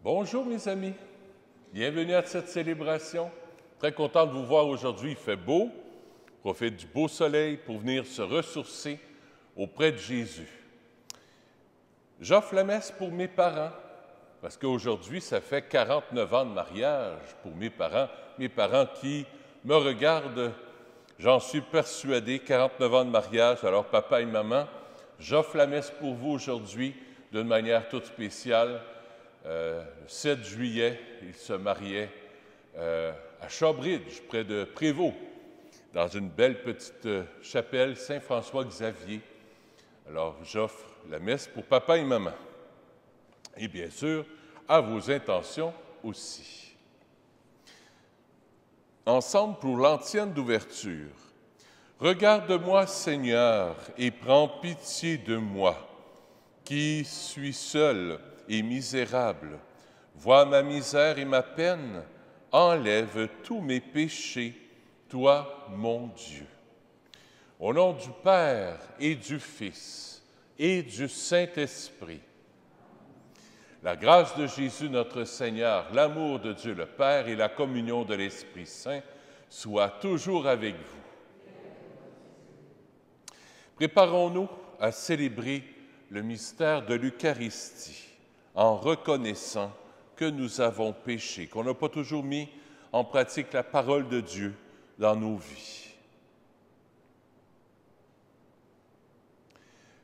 Bonjour mes amis, bienvenue à cette célébration. Très content de vous voir aujourd'hui, il fait beau, profite du beau soleil pour venir se ressourcer auprès de Jésus. J'offre la messe pour mes parents, parce qu'aujourd'hui, ça fait 49 ans de mariage pour mes parents qui me regardent, j'en suis persuadé, 49 ans de mariage. Alors papa et maman, j'offre la messe pour vous aujourd'hui d'une manière toute spéciale. Le 7 juillet, ils se mariaient à Shawbridge, près de Prévost, dans une belle petite chapelle Saint-François-Xavier. Alors, j'offre la messe pour papa et maman. Et bien sûr, à vos intentions aussi. Ensemble pour l'antienne d'ouverture. Regarde-moi, Seigneur, et prends pitié de moi, qui suis seul et misérable. Vois ma misère et ma peine, enlève tous mes péchés, toi, mon Dieu. Au nom du Père et du Fils et du Saint-Esprit, la grâce de Jésus notre Seigneur, l'amour de Dieu le Père et la communion de l'Esprit Saint soient toujours avec vous. Préparons-nous à célébrer le mystère de l'Eucharistie en reconnaissant que nous avons péché, qu'on n'a pas toujours mis en pratique la parole de Dieu dans nos vies.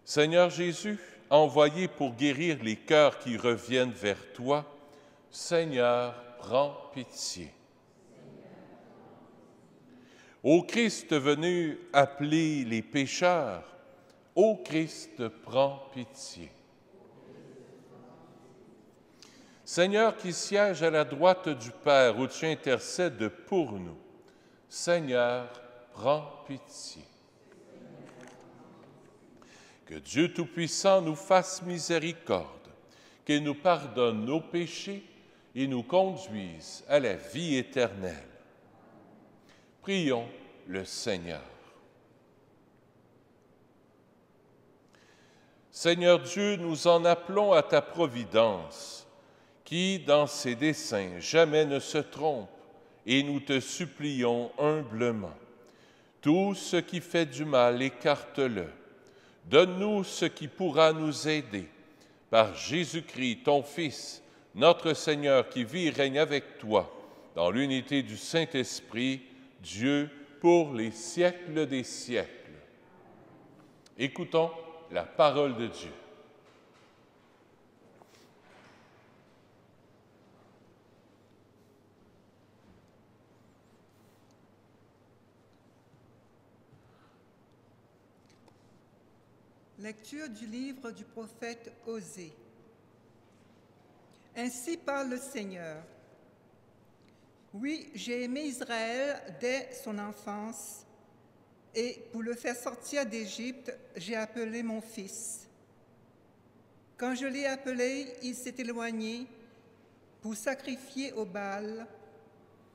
Seigneur Jésus, envoyé pour guérir les cœurs qui reviennent vers toi, Seigneur, prends pitié. Ô Christ venu appeler les pécheurs, ô Christ, prends pitié. Seigneur qui siège à la droite du Père, où tu intercèdes pour nous, Seigneur, prends pitié. Que Dieu Tout-Puissant nous fasse miséricorde, qu'il nous pardonne nos péchés et nous conduise à la vie éternelle. Prions le Seigneur. Seigneur Dieu, nous en appelons à ta providence, qui, dans ses desseins, jamais ne se trompe, et nous te supplions humblement. Tout ce qui fait du mal, écarte-le. Donne-nous ce qui pourra nous aider. Par Jésus-Christ, ton Fils, notre Seigneur, qui vit et règne avec toi, dans l'unité du Saint-Esprit, Dieu, pour les siècles des siècles. Écoutons la parole de Dieu. Lecture du livre du prophète Osée. Ainsi parle le Seigneur. Oui, j'ai aimé Israël dès son enfance, et pour le faire sortir d'Égypte, j'ai appelé mon fils. Quand je l'ai appelé, il s'est éloigné pour sacrifier au Baal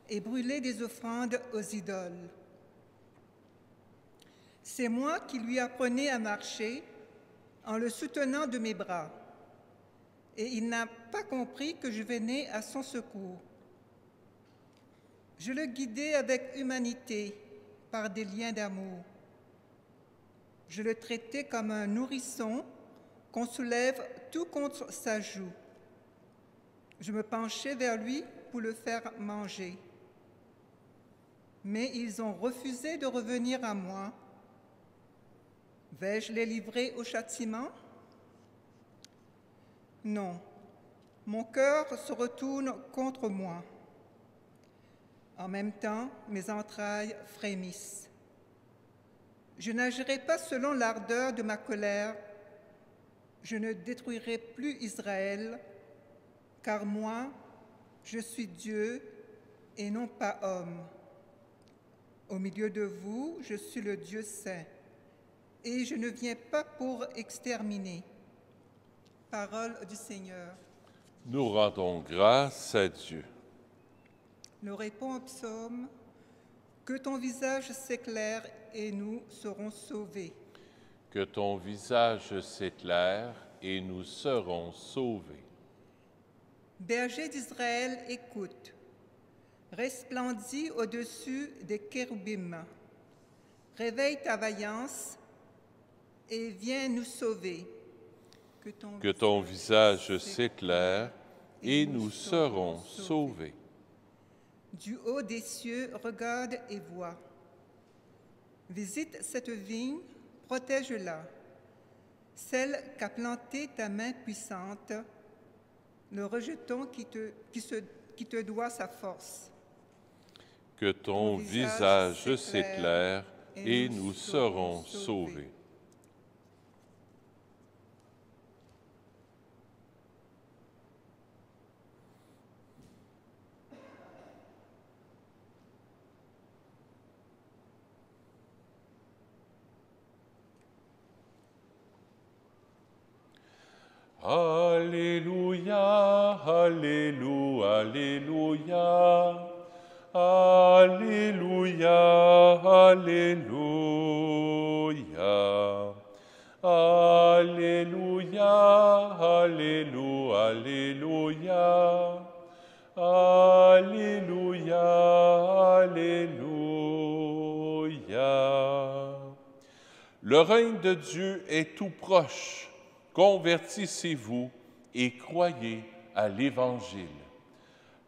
et brûler des offrandes aux idoles. C'est moi qui lui apprenais à marcher en le soutenant de mes bras, et il n'a pas compris que je venais à son secours. Je le guidais avec humanité par des liens d'amour. Je le traitais comme un nourrisson qu'on soulève tout contre sa joue. Je me penchais vers lui pour le faire manger. Mais ils ont refusé de revenir à moi. Vais-je les livrer au châtiment? Non, mon cœur se retourne contre moi. En même temps, mes entrailles frémissent. Je n'agirai pas selon l'ardeur de ma colère. Je ne détruirai plus Israël, car moi, je suis Dieu et non pas homme. Au milieu de vous, je suis le Dieu saint. Et je ne viens pas pour exterminer. Parole du Seigneur. Nous rendons grâce à Dieu. Nous répond au psaume, que ton visage s'éclaire et nous serons sauvés. Que ton visage s'éclaire et nous serons sauvés. Berger d'Israël, écoute. Resplendis au-dessus des chérubim. Réveille ta vaillance et viens nous sauver. Que ton visage s'éclaire et nous serons sauvés. Du haut des cieux, regarde et vois. Visite cette vigne, protège-la, celle qu'a plantée ta main puissante, le rejeton qui te doit sa force. Que ton visage s'éclaire et nous serons sauvés. Alléluia, Alléluia, Alléluia. Alléluia, Alléluia. Alléluia, Alléluia, Alléluia. Alléluia, Alléluia. Le règne de Dieu est tout proche. Convertissez-vous et croyez à l'Évangile.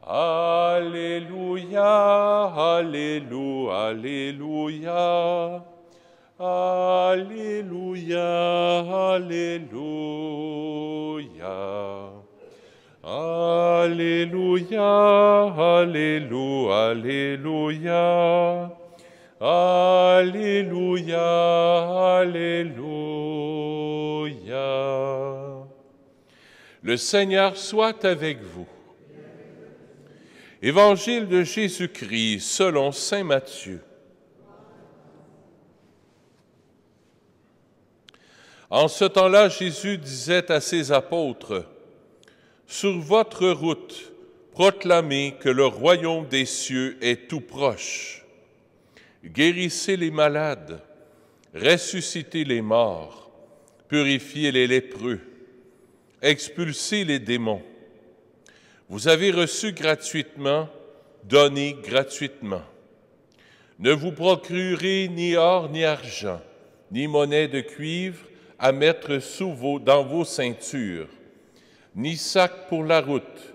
Alléluia, Alléluia, Alléluia. Alléluia, Alléluia. Alléluia, Alléluia, Alléluia. Alléluia, Alléluia. Le Seigneur soit avec vous. Évangile de Jésus-Christ selon saint Matthieu. En ce temps-là, Jésus disait à ses apôtres, « Sur votre route, proclamez que le royaume des cieux est tout proche. Guérissez les malades, ressuscitez les morts, purifiez les lépreux, expulsez les démons. Vous avez reçu gratuitement, donnez gratuitement. Ne vous procurez ni or ni argent, ni monnaie de cuivre à mettre dans vos ceintures, ni sac pour la route,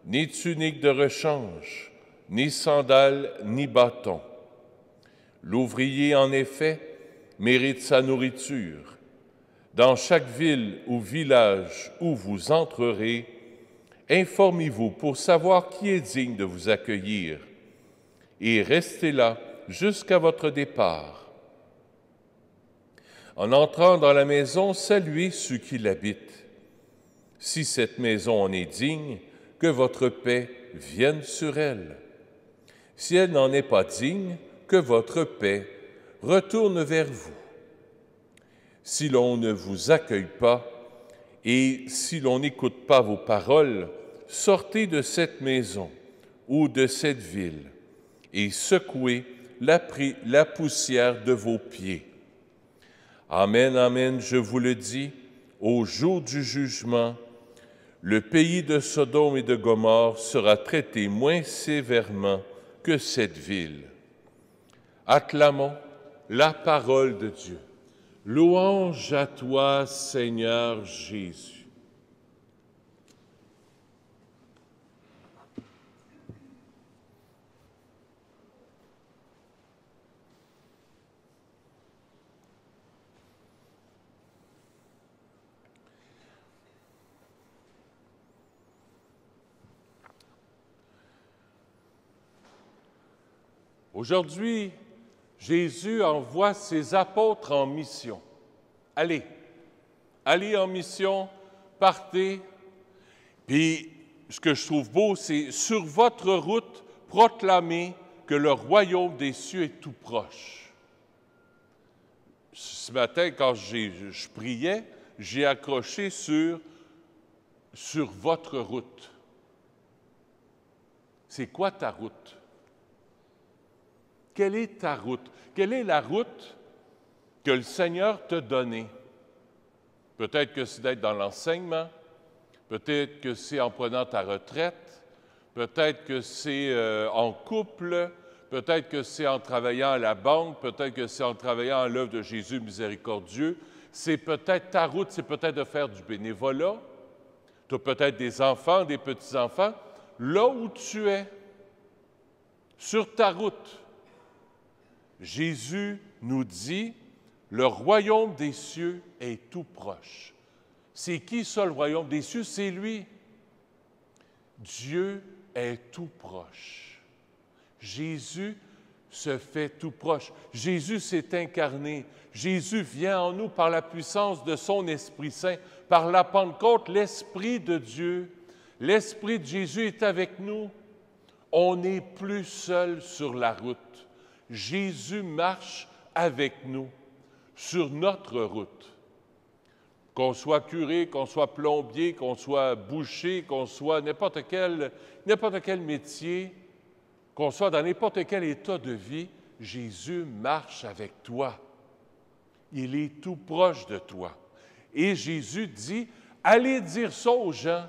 ni tunique de rechange, ni sandales, ni bâton. L'ouvrier, en effet, mérite sa nourriture. Dans chaque ville ou village où vous entrerez, informez-vous pour savoir qui est digne de vous accueillir et restez là jusqu'à votre départ. En entrant dans la maison, saluez ceux qui l'habitent. Si cette maison en est digne, que votre paix vienne sur elle. Si elle n'en est pas digne, que votre paix retourne vers vous. Si l'on ne vous accueille pas et si l'on n'écoute pas vos paroles, sortez de cette maison ou de cette ville et secouez la poussière de vos pieds. Amen, amen, je vous le dis, au jour du jugement, le pays de Sodome et de Gomorrhe sera traité moins sévèrement que cette ville. Acclamons la parole de Dieu. Louange à toi, Seigneur Jésus. Aujourd'hui, Jésus envoie ses apôtres en mission. Allez en mission, partez. Puis, ce que je trouve beau, c'est sur votre route, proclamez que le royaume des cieux est tout proche. Ce matin, quand je priais, j'ai accroché sur votre route. C'est quoi ta route? Quelle est ta route? Quelle est la route que le Seigneur t'a donnée? Peut-être que c'est d'être dans l'enseignement, Peut-être que c'est en prenant ta retraite, peut-être que c'est en couple, peut-être que c'est en travaillant à la banque, peut-être que c'est en travaillant à l'œuvre de Jésus miséricordieux. C'est peut-être ta route, c'est peut-être de faire du bénévolat. Tu as peut-être des enfants, des petits-enfants. Là où tu es, sur ta route, Jésus nous dit, le royaume des cieux est tout proche. C'est qui ça, le royaume des cieux? C'est lui. Dieu est tout proche. Jésus se fait tout proche. Jésus s'est incarné. Jésus vient en nous par la puissance de son Esprit Saint. Par la Pentecôte, l'Esprit de Dieu, l'Esprit de Jésus est avec nous. On n'est plus seul sur la route. Jésus marche avec nous sur notre route. Qu'on soit curé, qu'on soit plombier, qu'on soit boucher, qu'on soit n'importe quel métier, qu'on soit dans n'importe quel état de vie, Jésus marche avec toi. Il est tout proche de toi. Et Jésus dit, allez dire ça aux gens.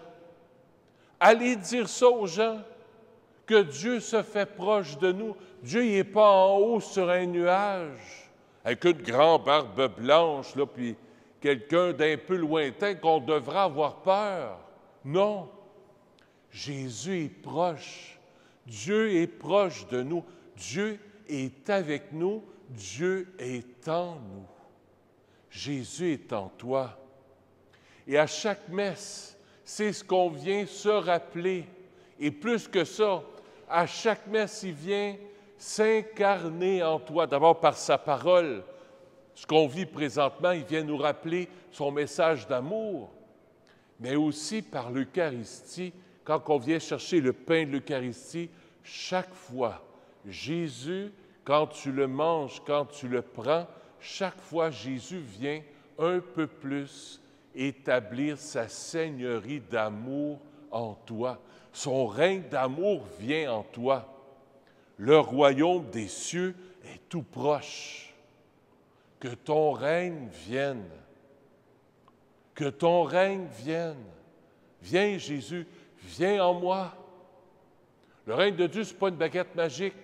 Allez dire ça aux gens, que Dieu se fait proche de nous. Dieu n'est pas en haut sur un nuage, avec une grande barbe blanche, là, puis quelqu'un d'un peu lointain qu'on devra avoir peur. Non, Jésus est proche. Dieu est proche de nous. Dieu est avec nous. Dieu est en nous. Jésus est en toi. Et à chaque messe, c'est ce qu'on vient se rappeler. Et plus que ça, à chaque messe, il vient s'incarner en toi. D'abord par sa parole. Ce qu'on vit présentement, il vient nous rappeler son message d'amour, mais aussi par l'Eucharistie. Quand on vient chercher le pain de l'Eucharistie, chaque fois, Jésus, quand tu le manges, quand tu le prends, chaque fois, Jésus vient un peu plus établir sa seigneurie d'amour en toi. Son règne d'amour vient en toi. Le royaume des cieux est tout proche. Que ton règne vienne. Que ton règne vienne. Viens, Jésus, viens en moi. Le règne de Dieu, ce n'est pas une baguette magique.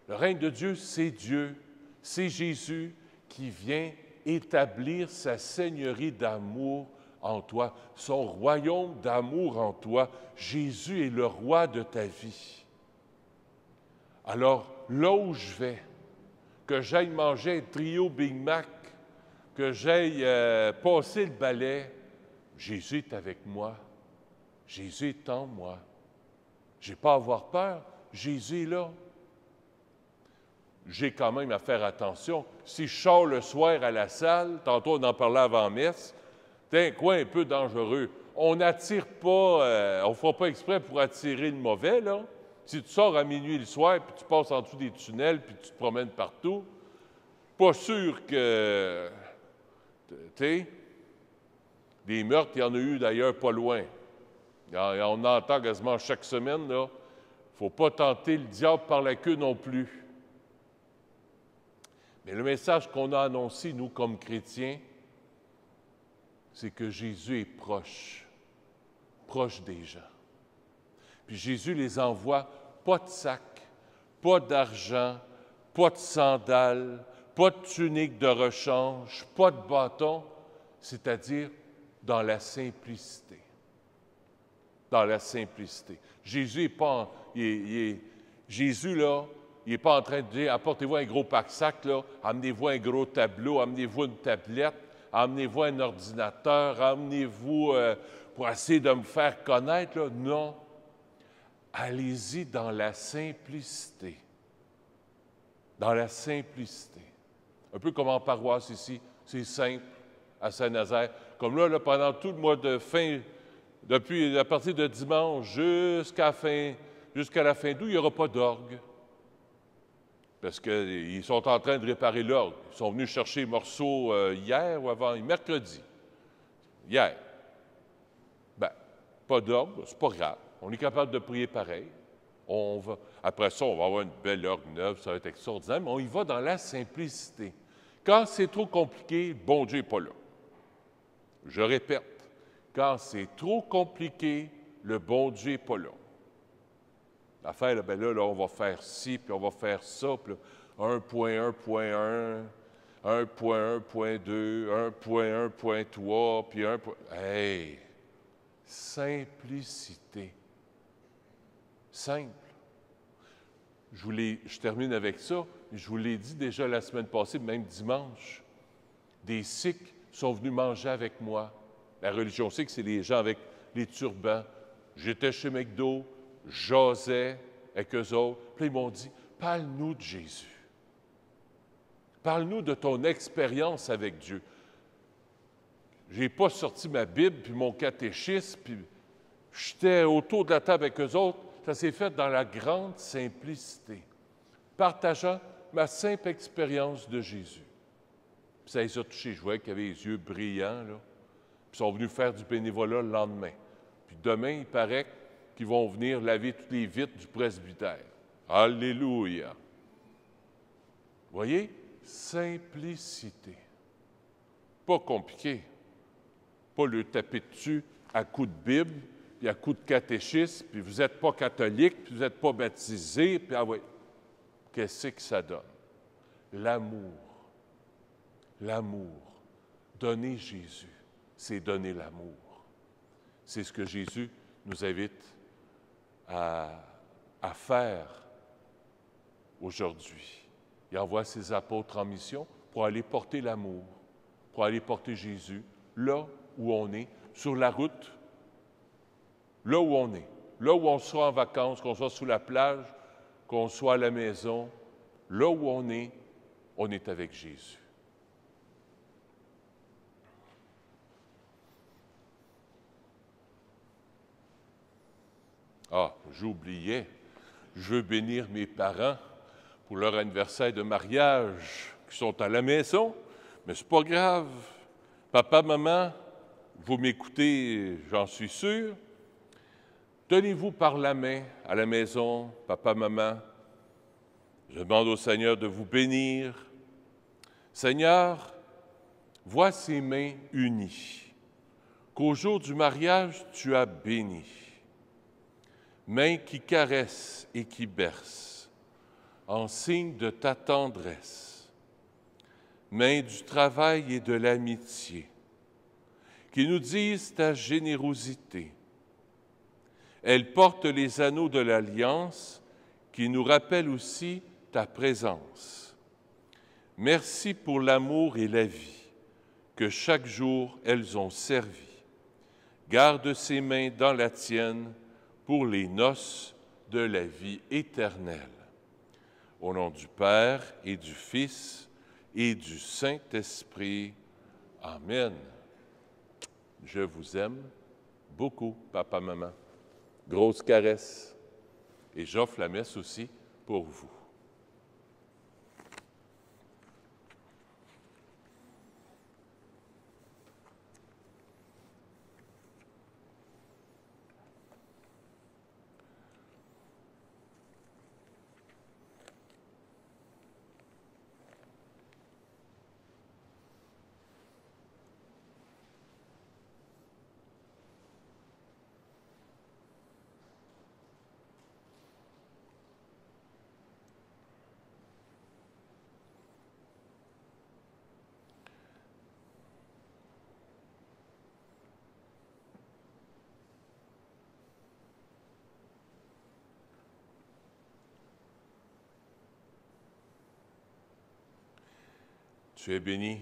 Le règne de Dieu, c'est Dieu. C'est Jésus qui vient établir sa seigneurie d'amour en toi, son royaume d'amour en toi. Jésus est le roi de ta vie. Alors, là où je vais, que j'aille manger un trio Big Mac, que j'aille passer le balai, Jésus est avec moi. Jésus est en moi. Je n'ai pas à avoir peur. Jésus est là. J'ai quand même à faire attention. Si je sors le soir à la salle, tantôt on en parlait avant messe, c'est un coin un peu dangereux. On n'attire pas, on ne fera pas exprès pour attirer le mauvais, là. Si tu sors à minuit le soir, puis tu passes en dessous des tunnels, puis tu te promènes partout, pas sûr que, tu sais, des meurtres, il y en a eu d'ailleurs pas loin. On entend quasiment chaque semaine, là. Il ne faut pas tenter le diable par la queue non plus. Mais le message qu'on a annoncé, nous, comme chrétiens, c'est que Jésus est proche des gens. Puis Jésus les envoie, pas de sac, pas d'argent, pas de sandales, pas de tunique de rechange, pas de bâton, c'est-à-dire dans la simplicité. Dans la simplicité. Jésus n'est pas, Jésus, là, il n'est pas en train de dire, apportez-vous un gros pack-sac, là, amenez-vous un gros tableau, amenez-vous une tablette, amenez-vous un ordinateur, amenez-vous pour essayer de me faire connaître, là. Non. Allez-y dans la simplicité. Dans la simplicité. Un peu comme en paroisse ici, c'est simple, à Saint-Nazaire. Comme là, pendant tout le mois de fin, depuis à partir de dimanche jusqu'à la fin d'août, il n'y aura pas d'orgue. Parce qu'ils sont en train de réparer l'orgue. Ils sont venus chercher les morceaux hier ou avant, mercredi. Hier. Bien, pas d'orgue, c'est pas grave. On est capable de prier pareil. Après ça, on va avoir une belle orgue neuve, ça va être extraordinaire, mais on y va dans la simplicité. Quand c'est trop compliqué, bon Dieu n'est pas là. Je répète, Quand c'est trop compliqué, le bon Dieu n'est pas là. L'affaire, là, on va faire ci, puis on va faire ça, puis là, 1.1.1, 1.1.2, 1.1.3, puis 1. Hey! Simplicité. Simple. Je termine avec ça. Je vous l'ai dit déjà la semaine passée, même dimanche. Des Sikhs sont venus manger avec moi. La religion sikh, c'est les gens avec les turbans. J'étais chez McDo, j'osais avec eux autres. Puis ils m'ont dit, parle-nous de Jésus. Parle-nous de ton expérience avec Dieu. Je n'ai pas sorti ma Bible puis mon catéchisme, puis j'étais autour de la table avec eux autres. Ça s'est fait dans la grande simplicité, partageant ma simple expérience de Jésus. Puis ça les a touchés. Je voyais qu'ils avaient les yeux brillants, là. Puis ils sont venus faire du bénévolat le lendemain. Puis demain, il paraît qu'ils vont venir laver toutes les vitres du presbytère. Alléluia! Vous voyez? Simplicité. Pas compliqué. Pas le taper dessus à coups de Bible, puis à coups de catéchisme, puis vous n'êtes pas catholique, puis vous n'êtes pas baptisé, puis ah oui. Qu'est-ce que ça donne? L'amour. L'amour. Donner Jésus, c'est donner l'amour. C'est ce que Jésus nous invite à faire aujourd'hui. Il envoie ses apôtres en mission pour aller porter l'amour, pour aller porter Jésus là où on est, sur la route, là où on est, là où on soit en vacances, qu'on soit sous la plage, qu'on soit à la maison, là où on est avec Jésus. Ah, j'oubliais, je veux bénir mes parents pour leur anniversaire de mariage, qui sont à la maison, mais c'est pas grave. Papa, maman, vous m'écoutez, j'en suis sûr. Tenez-vous par la main à la maison, papa, maman. Je demande au Seigneur de vous bénir. Seigneur, vois ces mains unies, qu'au jour du mariage, tu as bénies. Mains qui caressent et qui bercent, en signe de ta tendresse. Mains du travail et de l'amitié, qui nous disent ta générosité. Elles portent les anneaux de l'alliance, qui nous rappellent aussi ta présence. Merci pour l'amour et la vie, que chaque jour elles ont servi. Garde ces mains dans la tienne, pour les noces de la vie éternelle. Au nom du Père et du Fils et du Saint-Esprit. Amen. Je vous aime beaucoup, papa, maman. Grosse caresse. Et j'offre la messe aussi pour vous. Tu es béni,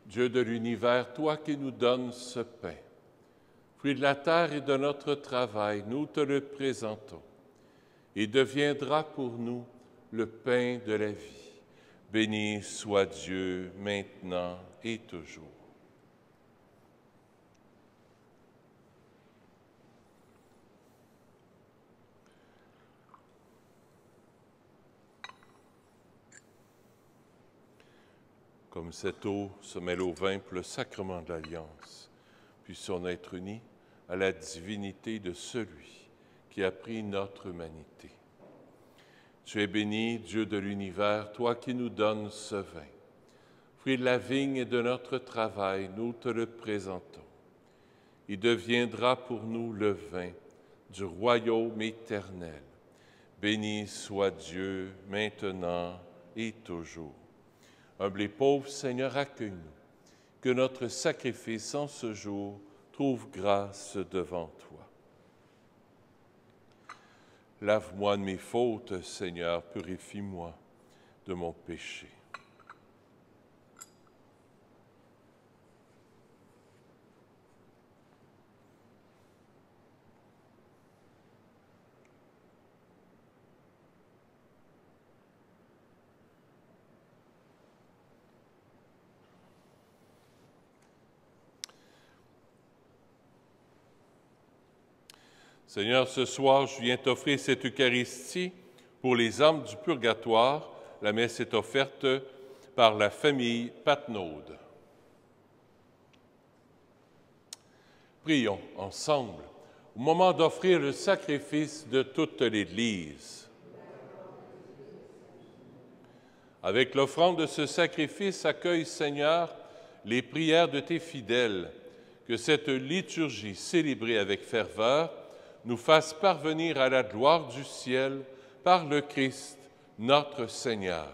Dieu de l'univers, toi qui nous donnes ce pain. Fruit de la terre et de notre travail, nous te le présentons. Il deviendra pour nous le pain de la vie. Béni soit Dieu maintenant et toujours. Comme cette eau se mêle au vin pour le sacrement de l'Alliance, puissions être unis à la divinité de celui qui a pris notre humanité. Tu es béni, Dieu de l'univers, toi qui nous donnes ce vin. Fruit de la vigne et de notre travail, nous te le présentons. Il deviendra pour nous le vin du royaume éternel. Béni soit Dieu, maintenant et toujours. Humble et pauvre Seigneur, accueille-nous. Que notre sacrifice en ce jour trouve grâce devant toi. Lave-moi de mes fautes, Seigneur, purifie-moi de mon péché. Seigneur, ce soir, je viens t'offrir cette Eucharistie pour les âmes du purgatoire. La messe est offerte par la famille Patnaud. Prions ensemble au moment d'offrir le sacrifice de toute l'Église. Avec l'offrande de ce sacrifice, accueille, Seigneur, les prières de tes fidèles, que cette liturgie célébrée avec ferveur nous fasse parvenir à la gloire du ciel par le Christ, notre Seigneur.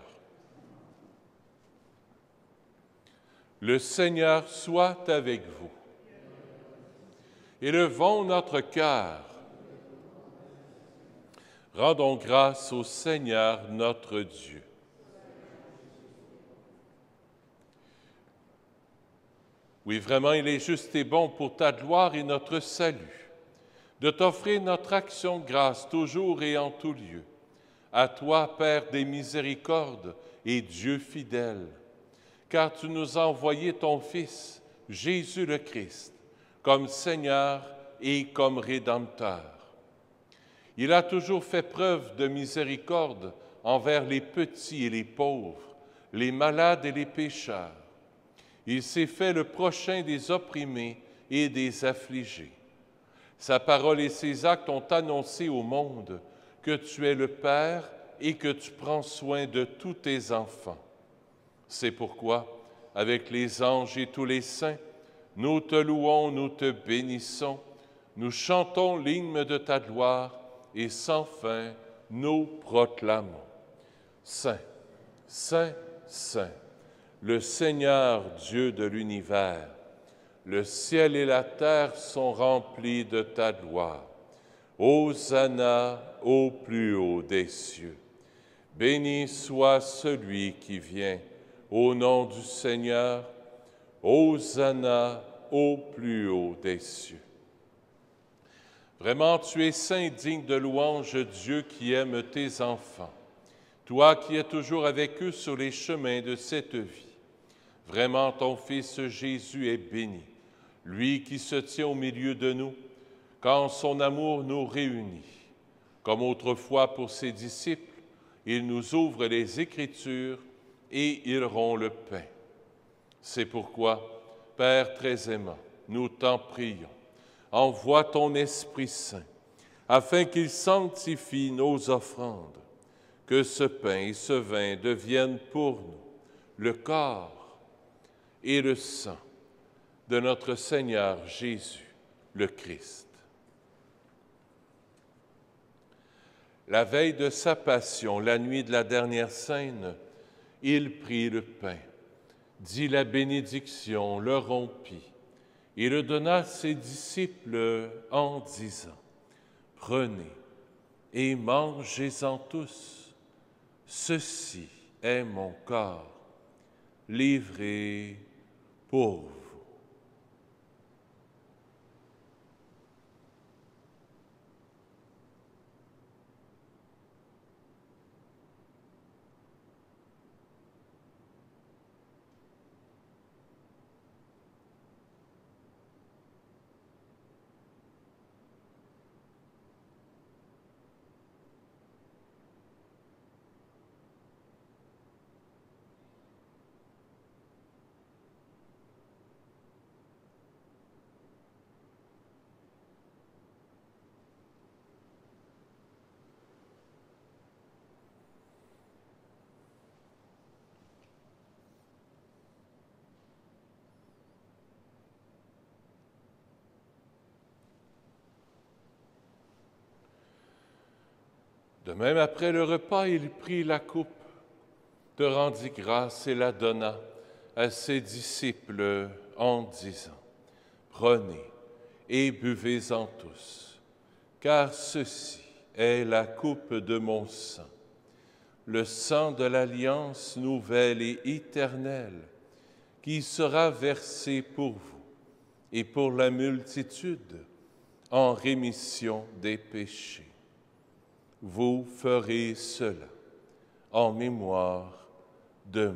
Le Seigneur soit avec vous. Élevons notre cœur. Rendons grâce au Seigneur notre Dieu. Oui, vraiment, il est juste et bon pour ta gloire et notre salut de t'offrir notre action de grâce toujours et en tout lieu. À toi, Père des miséricordes et Dieu fidèle, car tu nous as envoyé ton Fils, Jésus le Christ, comme Seigneur et comme Rédempteur. Il a toujours fait preuve de miséricorde envers les petits et les pauvres, les malades et les pécheurs. Il s'est fait le prochain des opprimés et des affligés. Sa parole et ses actes ont annoncé au monde que tu es le Père et que tu prends soin de tous tes enfants. C'est pourquoi, avec les anges et tous les saints, nous te louons, nous te bénissons, nous chantons l'hymne de ta gloire et sans fin nous proclamons. Saint, Saint, Saint, le Seigneur Dieu de l'univers, le ciel et la terre sont remplis de ta gloire. Hosanna au plus haut des cieux. Béni soit celui qui vient au nom du Seigneur. Hosanna au plus haut des cieux. Vraiment, tu es saint, digne de louange, Dieu qui aime tes enfants. Toi qui es toujours avec eux sur les chemins de cette vie. Vraiment, ton Fils Jésus est béni. Lui qui se tient au milieu de nous, quand son amour nous réunit. Comme autrefois pour ses disciples, il nous ouvre les Écritures et il rompt le pain. C'est pourquoi, Père très aimant, nous t'en prions. Envoie ton Esprit Saint, afin qu'il sanctifie nos offrandes, que ce pain et ce vin deviennent pour nous le corps et le sang de notre Seigneur Jésus, le Christ. La veille de sa passion, la nuit de la dernière scène, il prit le pain, dit la bénédiction, le rompit, et le donna à ses disciples en disant, « Prenez et mangez-en tous, ceci est mon corps, livré pour vous. » De même, après le repas, il prit la coupe, te rendit grâce et la donna à ses disciples en disant, « Prenez et buvez-en tous, car ceci est la coupe de mon sang, le sang de l'alliance nouvelle et éternelle, qui sera versé pour vous et pour la multitude en rémission des péchés. Vous ferez cela en mémoire de moi. »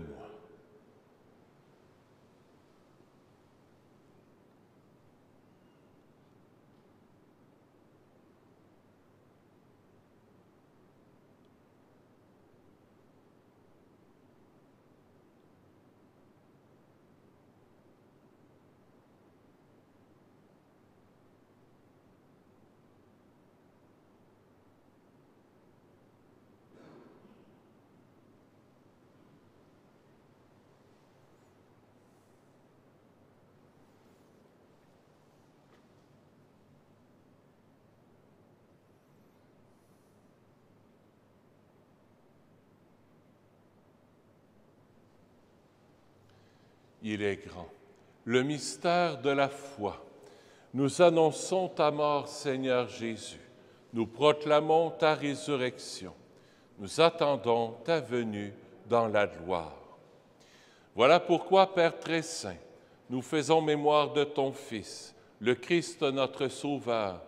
Il est grand. Le mystère de la foi. Nous annonçons ta mort, Seigneur Jésus. Nous proclamons ta résurrection. Nous attendons ta venue dans la gloire. Voilà pourquoi, Père très saint, nous faisons mémoire de ton Fils, le Christ notre Sauveur,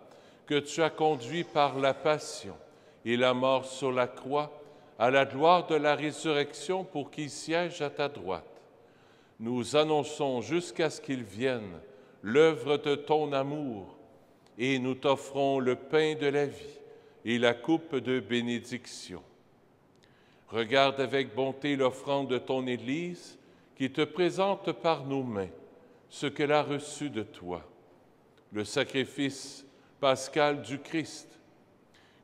que tu as conduit par la passion et la mort sur la croix à la gloire de la résurrection pour qu'il siège à ta droite. Nous annonçons jusqu'à ce qu'il vienne l'œuvre de ton amour et nous t'offrons le pain de la vie et la coupe de bénédiction. Regarde avec bonté l'offrande de ton Église qui te présente par nos mains ce qu'elle a reçu de toi, le sacrifice pascal du Christ.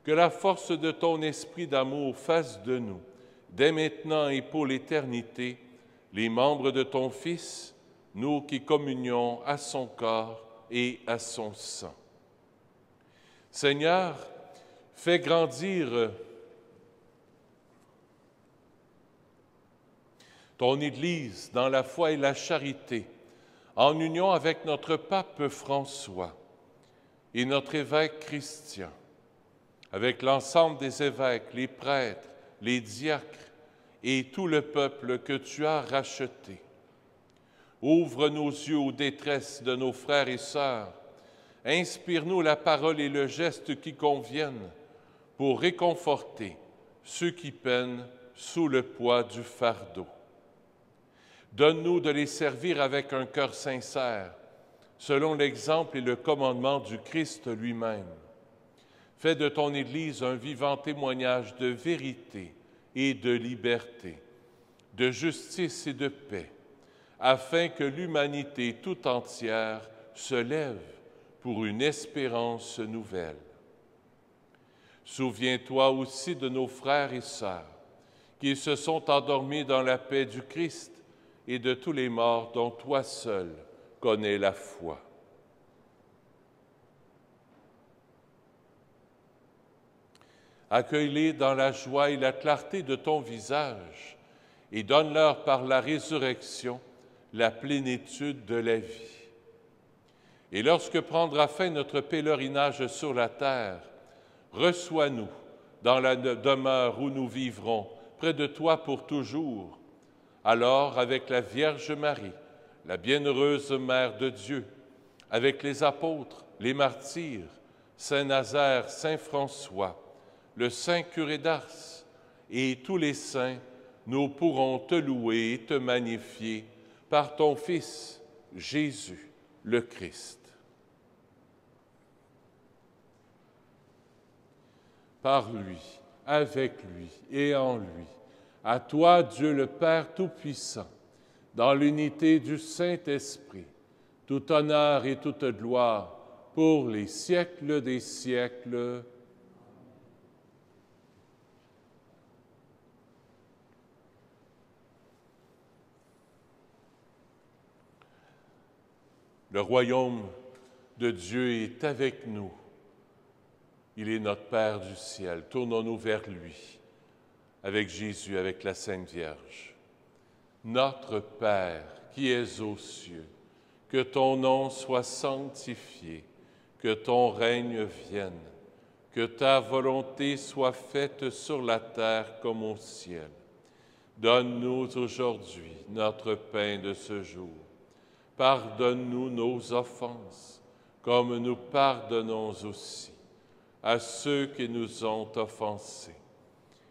Que la force de ton esprit d'amour fasse de nous, dès maintenant et pour l'éternité, les membres de ton Fils, nous qui communions à son corps et à son sang. Seigneur, fais grandir ton Église dans la foi et la charité, en union avec notre pape François et notre évêque Christian, avec l'ensemble des évêques, les prêtres, les diacres, et tout le peuple que tu as racheté. Ouvre nos yeux aux détresses de nos frères et sœurs. Inspire-nous la parole et le geste qui conviennent pour réconforter ceux qui peinent sous le poids du fardeau. Donne-nous de les servir avec un cœur sincère, selon l'exemple et le commandement du Christ lui-même. Fais de ton Église un vivant témoignage de vérité et de liberté, de justice et de paix, afin que l'humanité tout entière se lève pour une espérance nouvelle. Souviens-toi aussi de nos frères et sœurs qui se sont endormis dans la paix du Christ et de tous les morts dont toi seul connais la foi. Accueille-les dans la joie et la clarté de ton visage et donne-leur par la résurrection la plénitude de la vie. Et lorsque prendra fin notre pèlerinage sur la terre, reçois-nous dans la demeure où nous vivrons, près de toi pour toujours. Alors, avec la Vierge Marie, la bienheureuse Mère de Dieu, avec les apôtres, les martyrs, Saint Nazaire, Saint François, le Saint Curé d'Ars et tous les saints, nous pourrons te louer et te magnifier par ton Fils, Jésus, le Christ. Par lui, avec lui et en lui, à toi, Dieu le Père Tout-Puissant, dans l'unité du Saint-Esprit, tout honneur et toute gloire pour les siècles des siècles. Le royaume de Dieu est avec nous. Il est notre Père du ciel. Tournons-nous vers lui, avec Jésus, avec la Sainte Vierge. Notre Père qui es aux cieux, que ton nom soit sanctifié, que ton règne vienne, que ta volonté soit faite sur la terre comme au ciel. Donne-nous aujourd'hui notre pain de ce jour. Pardonne-nous nos offenses, comme nous pardonnons aussi à ceux qui nous ont offensés.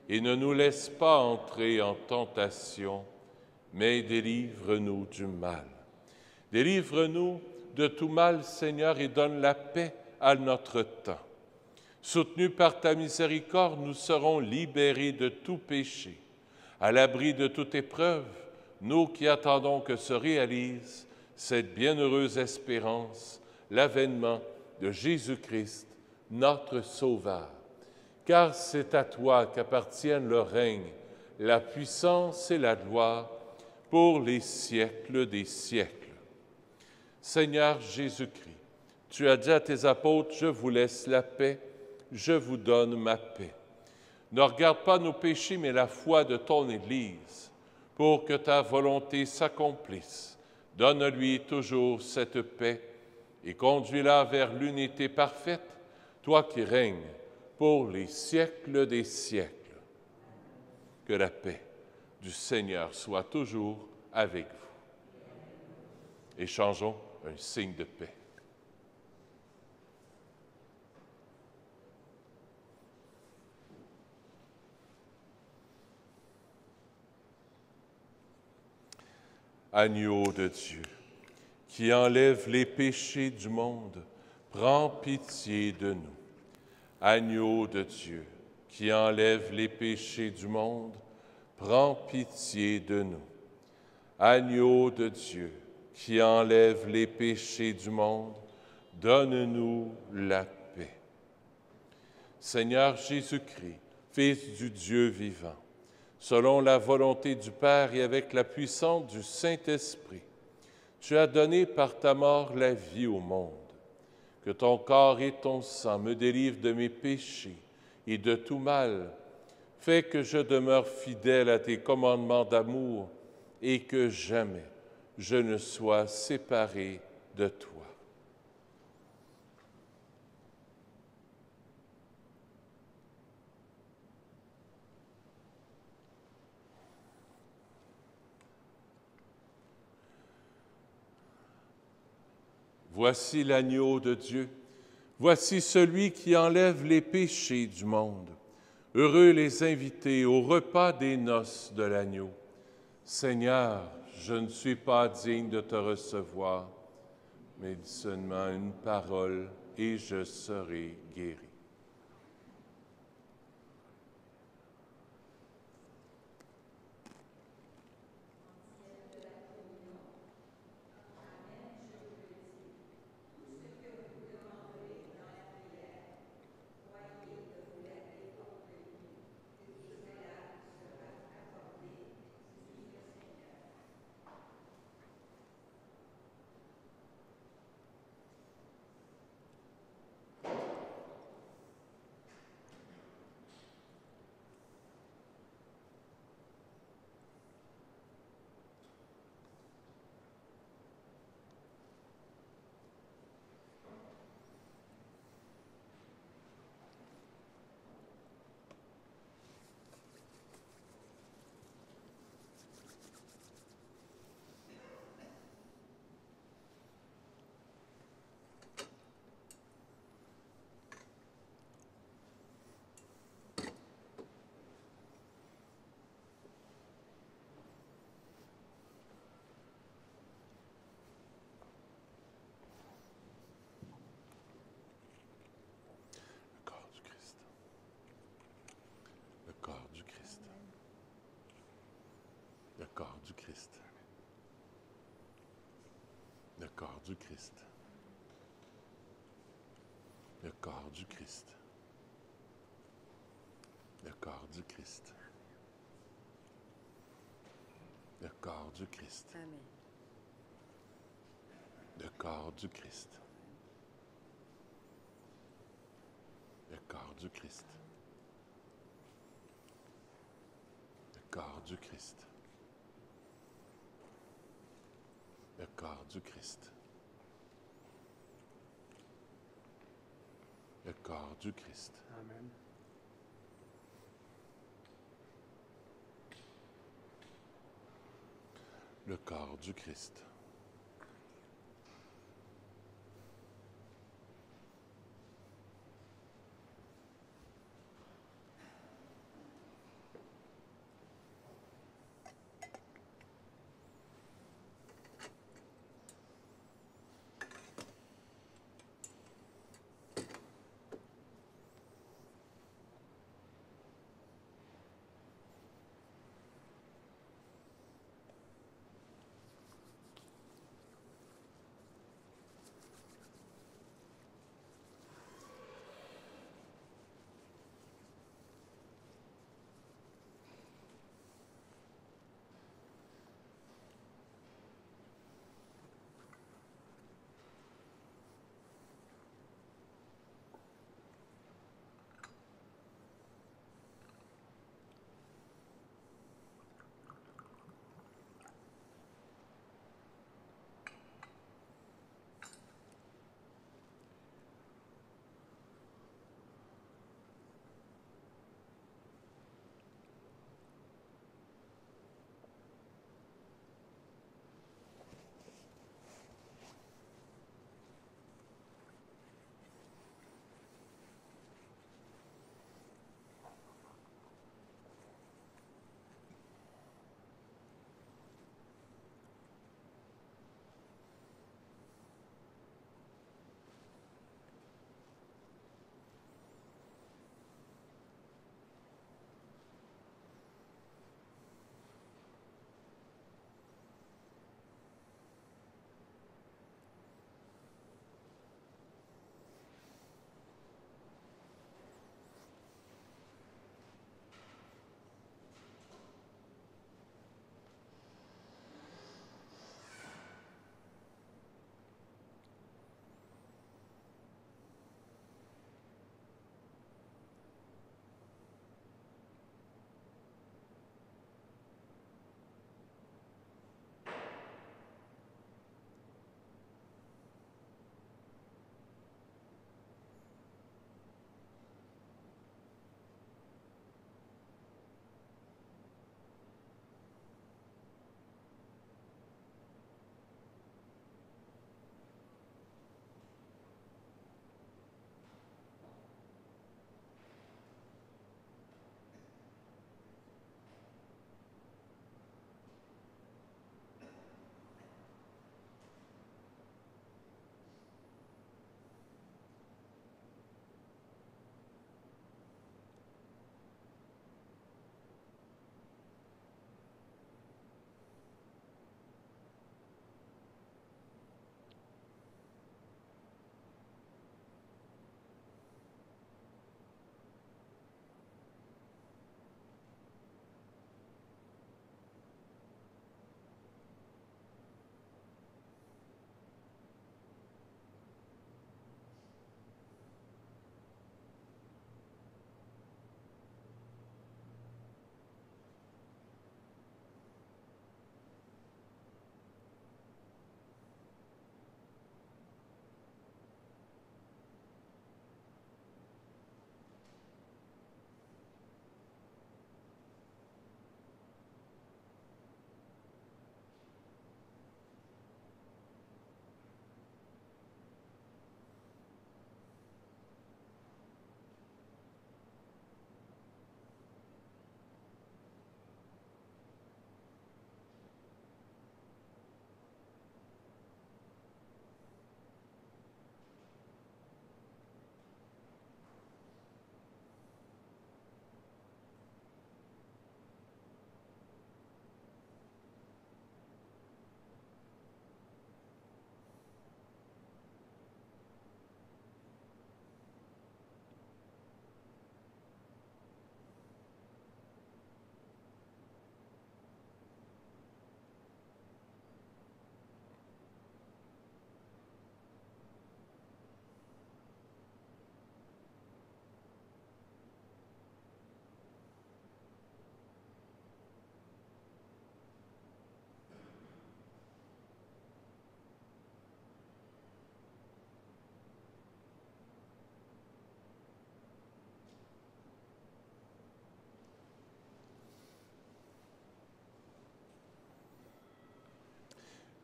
Et ne nous laisse pas entrer en tentation, mais délivre-nous du mal. Délivre-nous de tout mal, Seigneur, et donne la paix à notre temps. Soutenus par ta miséricorde, nous serons libérés de tout péché. À l'abri de toute épreuve, nous qui attendons que se réalise cette bienheureuse espérance, l'avènement de Jésus-Christ, notre Sauveur. Car c'est à toi qu'appartiennent le règne, la puissance et la gloire pour les siècles des siècles. Seigneur Jésus-Christ, tu as dit à tes apôtres, « Je vous laisse la paix, je vous donne ma paix. » Ne regarde pas nos péchés, mais la foi de ton Église, pour que ta volonté s'accomplisse. Donne-lui toujours cette paix et conduis-la vers l'unité parfaite, toi qui règnes pour les siècles des siècles. Que la paix du Seigneur soit toujours avec vous. Échangeons un signe de paix. Agneau de Dieu, qui enlève les péchés du monde, prends pitié de nous. Agneau de Dieu, qui enlève les péchés du monde, prends pitié de nous. Agneau de Dieu, qui enlève les péchés du monde, donne-nous la paix. Seigneur Jésus-Christ, Fils du Dieu vivant, selon la volonté du Père et avec la puissance du Saint-Esprit, tu as donné par ta mort la vie au monde. Que ton corps et ton sang me délivrent de mes péchés et de tout mal. Fais que je demeure fidèle à tes commandements d'amour et que jamais je ne sois séparé de toi. Voici l'agneau de Dieu, voici celui qui enlève les péchés du monde. Heureux les invités au repas des noces de l'agneau. Seigneur, je ne suis pas digne de te recevoir, mais dis seulement une parole et je serai guéri. Le corps du Christ. Le corps du Christ. Le corps du Christ. Le corps du Christ. Le corps du Christ. Amen. Le corps du Christ. Le corps du Christ. Le corps du Christ. Le corps du Christ. Le corps du Christ. Amen. Le corps du Christ.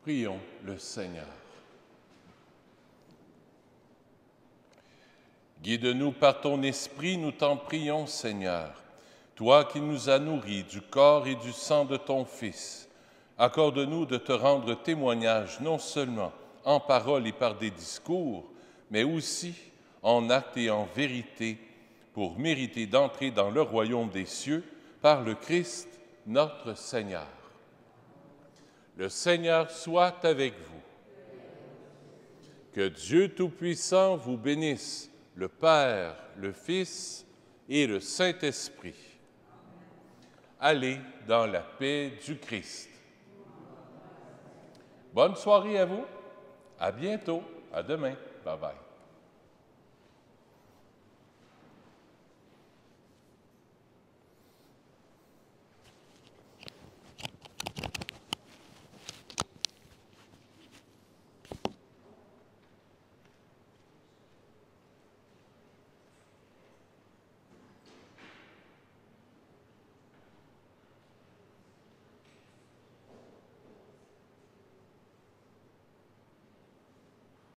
Prions le Seigneur. Guide-nous par ton esprit, nous t'en prions, Seigneur. Toi qui nous as nourris du corps et du sang de ton Fils, accorde-nous de te rendre témoignage non seulement en parole et par des discours, mais aussi en actes et en vérité, pour mériter d'entrer dans le royaume des cieux par le Christ notre Seigneur. Le Seigneur soit avec vous. Que Dieu Tout-Puissant vous bénisse, le Père, le Fils et le Saint-Esprit. Allez dans la paix du Christ. Bonne soirée à vous. À bientôt. À demain. Bye bye.